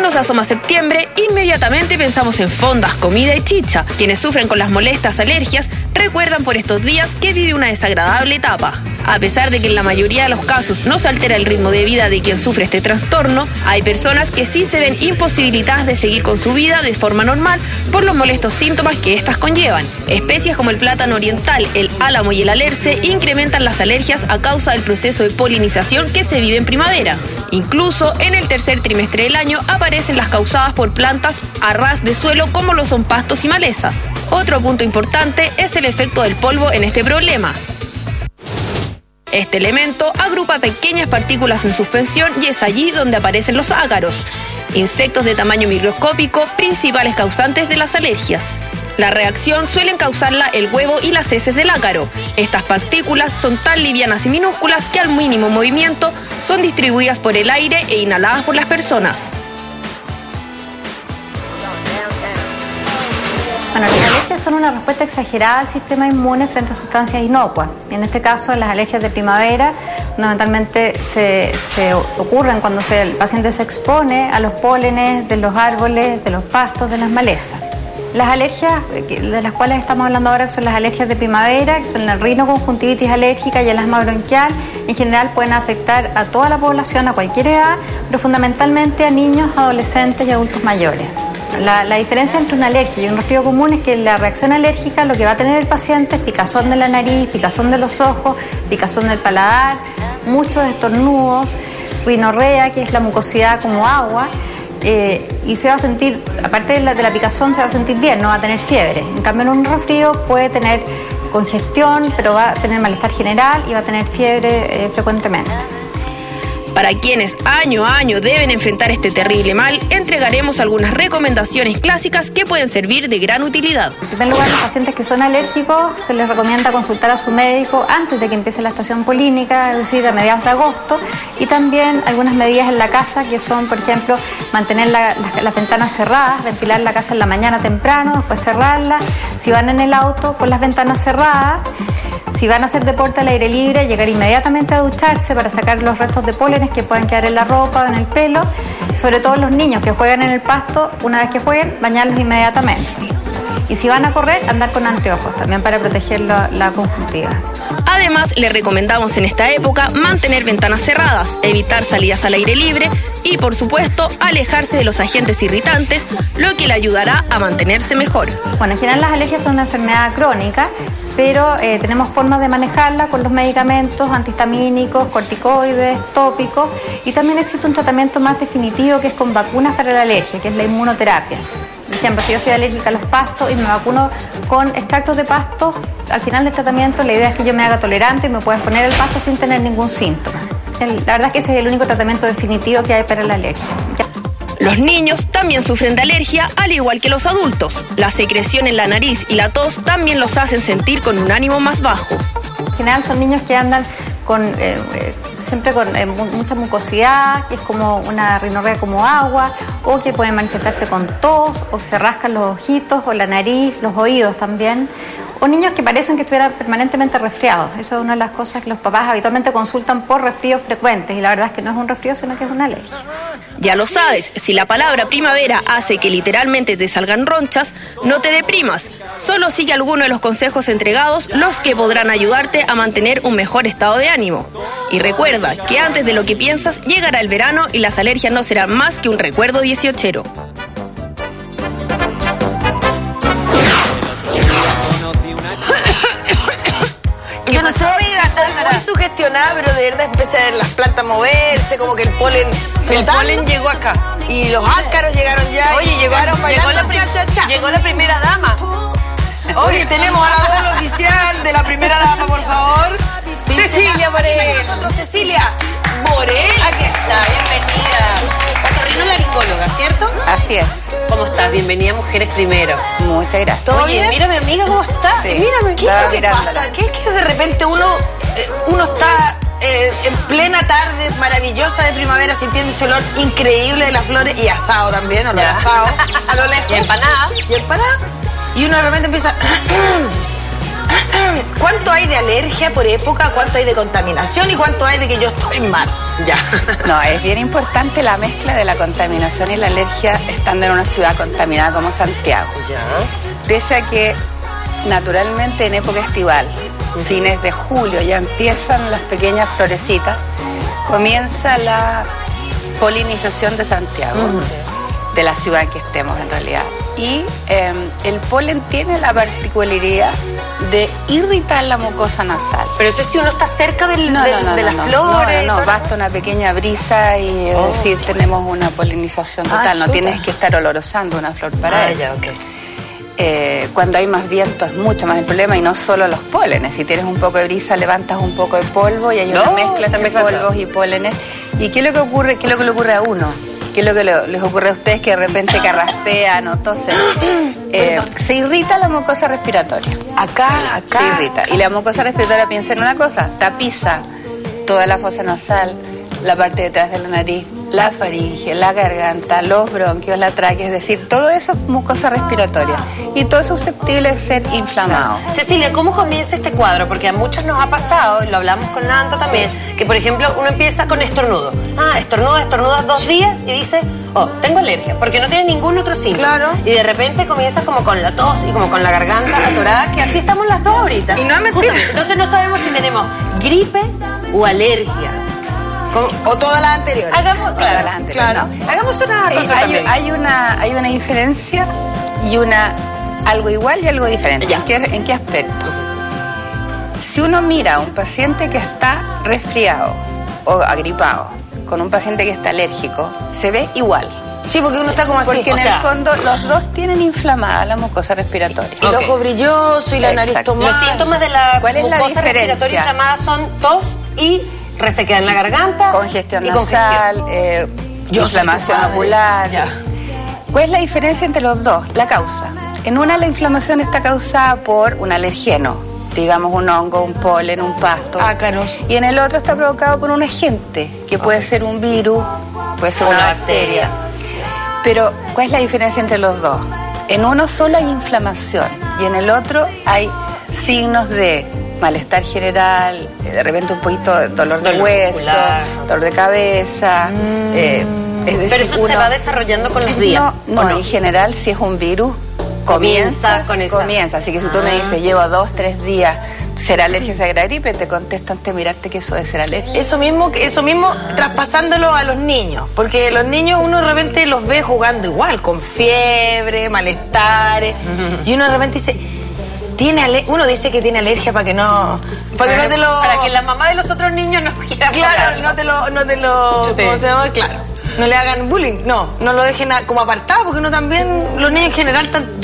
Cuando se asoma septiembre, inmediatamente pensamos en fondas, comida y chicha. Quienes sufren con las molestas alergias recuerdan por estos días que vive una desagradable etapa. A pesar de que en la mayoría de los casos no se altera el ritmo de vida de quien sufre este trastorno, hay personas que sí se ven imposibilitadas de seguir con su vida de forma normal por los molestos síntomas que estas conllevan. Especies como el plátano oriental, el álamo y el alerce incrementan las alergias a causa del proceso de polinización que se vive en primavera. Incluso en el tercer trimestre del año aparecen las causadas por plantas a ras de suelo como lo son pastos y malezas. Otro punto importante es el efecto del polvo en este problema. Este elemento agrupa pequeñas partículas en suspensión y es allí donde aparecen los ácaros, insectos de tamaño microscópico, principales causantes de las alergias. La reacción suelen causarla el huevo y las heces del ácaro. Estas partículas son tan livianas y minúsculas que al mínimo movimiento son distribuidas por el aire e inhaladas por las personas. Bueno, las alergias son una respuesta exagerada al sistema inmune frente a sustancias inocuas. En este caso, las alergias de primavera fundamentalmente se ocurren cuando el paciente se expone a los pólenes de los árboles, de los pastos, de las malezas. Las alergias de las cuales estamos hablando ahora son las alergias de primavera, que son la rinoconjuntivitis alérgica y el asma bronquial. En general pueden afectar a toda la población, a cualquier edad, pero fundamentalmente a niños, adolescentes y adultos mayores. La diferencia entre una alergia y un resfrío común es que la reacción alérgica lo que va a tener el paciente es picazón de la nariz, picazón de los ojos, picazón del paladar, muchos estornudos, rinorrea, que es la mucosidad como agua, y se va a sentir, aparte de la picazón, se va a sentir bien, no va a tener fiebre. En cambio, en un resfrío puede tener congestión, pero va a tener malestar general y va a tener fiebre frecuentemente. Para quienes año a año deben enfrentar este terrible mal, entregaremos algunas recomendaciones clásicas que pueden servir de gran utilidad. En primer lugar, los pacientes que son alérgicos se les recomienda consultar a su médico antes de que empiece la estación polínica, es decir, a mediados de agosto, y también algunas medidas en la casa que son, por ejemplo, mantener las ventanas cerradas, ventilar la casa en la mañana temprano, después cerrarla. Si van en el auto, con las ventanas cerradas. Si van a hacer deporte al aire libre, llegar inmediatamente a ducharse para sacar los restos de pólenes que pueden quedar en la ropa o en el pelo. Sobre todo los niños que juegan en el pasto, una vez que jueguen, bañarlos inmediatamente. Y si van a correr, andar con anteojos también para proteger la conjuntiva. Además, le recomendamos en esta época mantener ventanas cerradas, evitar salidas al aire libre y, por supuesto, alejarse de los agentes irritantes, lo que le ayudará a mantenerse mejor. Bueno, en general las alergias son una enfermedad crónica, pero tenemos formas de manejarla con los medicamentos antihistamínicos, corticoides, tópicos, y también existe un tratamiento más definitivo que es con vacunas para la alergia, que es la inmunoterapia. Por ejemplo, si yo soy alérgica a los pastos y me vacuno con extractos de pasto, al final del tratamiento la idea es que yo me haga tolerante y me pueda exponer al pasto sin tener ningún síntoma. La verdad es que ese es el único tratamiento definitivo que hay para la alergia. Los niños también sufren de alergia, al igual que los adultos. La secreción en la nariz y la tos también los hacen sentir con un ánimo más bajo. En general son niños que andan siempre con mucha mucosidad, que es como una rinorrea como agua, o que pueden manifestarse con tos, o se rascan los ojitos, o la nariz, los oídos también. O niños que parecen que estuvieran permanentemente resfriados. Eso es una de las cosas que los papás habitualmente consultan por resfríos frecuentes, y la verdad es que no es un resfrío, sino que es una alergia. Ya lo sabes, si la palabra primavera hace que literalmente te salgan ronchas, no te deprimas. Solo sigue alguno de los consejos entregados, los que podrán ayudarte a mantener un mejor estado de ánimo. Y recuerda que antes de lo que piensas, llegará el verano y las alergias no serán más que un recuerdo 18ero. Yo no sé, estoy muy sugestionada, pero de verdad empecé a ver las plantas moverse, como que el polen llegó acá. Y los ácaros llegaron ya. Oye, llegó la primera dama. Oye, tenemos a la voz oficial de la primera dama, por favor. Cecilia Morel. Nosotros, Cecilia Morel. Aquí está, bienvenida. Otorrinolaringóloga, ¿cierto? Así es. ¿Cómo estás? Bienvenida a Mujeres Primero. Muchas gracias. Oye, mira mi amiga cómo está. Sí. Mírame. ¿Qué es lo que pasa? ¿Qué es que de repente uno está en plena tarde maravillosa de primavera sintiendo ese olor increíble de las flores y asado también, olor asado a lo lejos. Y empanada. Y uno de repente empieza ¿Cuánto hay de alergia por época? ¿Cuánto hay de contaminación? ¿Y cuánto hay de que yo estoy mal? Ya. No, es bien importante la mezcla de la contaminación y la alergia estando en una ciudad contaminada como Santiago. Ya. Pese a que naturalmente en época estival, fines de julio, ya empiezan las pequeñas florecitas, comienza la polinización de Santiago, de la ciudad en que estemos en realidad. Y el polen tiene la particularidad de irritar la mucosa nasal. Pero eso si uno está cerca de las flores. No, basta una pequeña brisa y es decir, tenemos una polinización total. No tienes que estar olorosando una flor para eso. Ya, okay. Cuando hay más viento es mucho más el problema y no solo los pólenes. Si tienes un poco de brisa, levantas un poco de polvo y hay una mezcla entre polvos y pólenes. ¿Y qué es lo que ocurre? ¿Qué es lo que le ocurre a uno? ¿Qué es lo que les ocurre a ustedes que de repente carraspean o tosen? Se irrita la mucosa respiratoria. Acá. Se irrita. Y la mucosa respiratoria, piensa en una cosa, tapiza toda la fosa nasal, la parte de atrás de la nariz, la faringe, la garganta, los bronquios, la tráquea, es decir, todo eso es mucosa respiratoria y todo es susceptible de ser inflamado. Cecilia, ¿cómo comienza este cuadro? Porque a muchas nos ha pasado, y lo hablamos con Nanto también, que por ejemplo uno empieza con estornudo. Estornudas 2 días y dice, tengo alergia, porque no tiene ningún otro síntoma. Claro. Y de repente comienzas como con la tos y como con la garganta atorada, que así estamos las dos ahorita. Y no es mentira. Entonces no sabemos si tenemos gripe o alergia. O todas las anteriores. Hagamos, Todas las anteriores, claro. ¿no? Hagamos una cosa también. Hay una diferencia y algo igual y algo diferente. ¿En qué aspecto? Si uno mira a un paciente que está resfriado o agripado con un paciente que está alérgico, se ve igual. Sí, porque uno está como así. Porque en el fondo los dos tienen inflamada la mucosa respiratoria. Y el ojo brilloso y la nariz tomada. Los síntomas de la ¿Cuál es la mucosa respiratoria diferencia? inflamada son tos y resequedad en la garganta, Congestión y nasal, inflamación ocular. Ya. ¿Cuál es la diferencia entre los dos? La causa. En una la inflamación está causada por un alergeno, digamos un hongo, un polen, un pasto. Ácaros. Y en el otro está provocado por un agente, que puede ser un virus, puede ser una bacteria. Pero, ¿cuál es la diferencia entre los dos? En uno solo hay inflamación y en el otro hay signos de malestar general, de repente un poquito de dolor de hueso, muscular, dolor de cabeza. Es decir, pero eso se va desarrollando con los días. No, en general, si es un virus, Comienza con esa. comienza. Así que si tú me dices, llevo 2, 3 días, ¿será alergia a la gripe? Te contesto antes de mirarte que eso debe ser alergia. Eso mismo traspasándolo a los niños, porque los niños uno de repente los ve jugando igual, con fiebre, malestares, y uno de repente dice, uno dice que tiene alergia para que no te lo... Para que la mamá de los otros niños no quiera Claro, jugar, no te lo ¿cómo se llama? Claro, no le hagan bullying, no lo dejen como apartado, porque uno también, los niños en general están